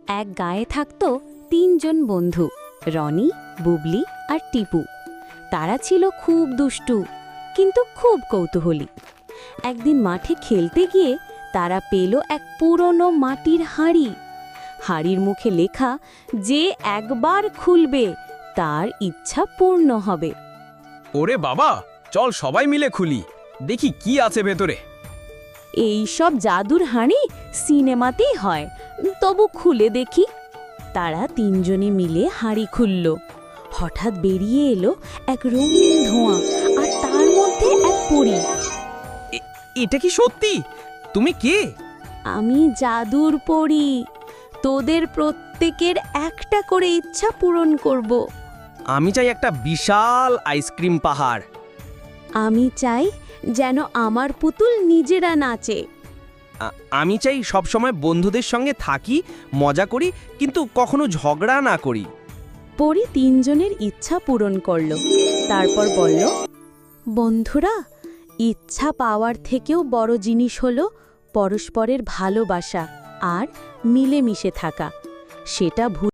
এক গায়ে থাকত তিনজন বন্ধু, রনি, বুবলি আর টিপু। তারা ছিল খুব দুষ্টু, কিন্তু খুব কৌতূহলী। একদিন মাঠে খেলতে গিয়ে তারা পেল এক পুরনো মাটির হাঁড়ি। হাঁড়ির মুখে লেখা, যে একবার খুলবে তার ইচ্ছা পূর্ণ হবে। ওরে বাবা, চল সবাই মিলে খুলি, দেখি কি আছে ভেতরে। এই সব জাদুর হাঁড়ি সিনেমাতেই হয়, তবু খুলে দেখি। তারা তিনজনে মিলে হাঁড়ি খুলল। হঠাৎ বেরিয়ে এলো এক রঙিন ধোঁয়া, আর তার মধ্যে এক পরী। এটা কি সত্যি? তুমি কে? আমি জাদুর পরী, তোদের প্রত্যেকের একটা করে ইচ্ছা পূরণ করব। আমি চাই একটা বিশাল আইসক্রিম পাহাড়। আমি চাই যেন আমার পুতুল নিজেরা নাচে। আমি চাই সবসময় বন্ধুদের সঙ্গে থাকি, মজা করি, কিন্তু কখনো ঝগড়া না করি। পরী তিনজনের ইচ্ছা পূরণ করল। তারপর বলল, বন্ধুরা, ইচ্ছা পাওয়ার থেকেও বড় জিনিস হলো পরস্পরের ভালোবাসা আর মিলেমিশে থাকা। সেটা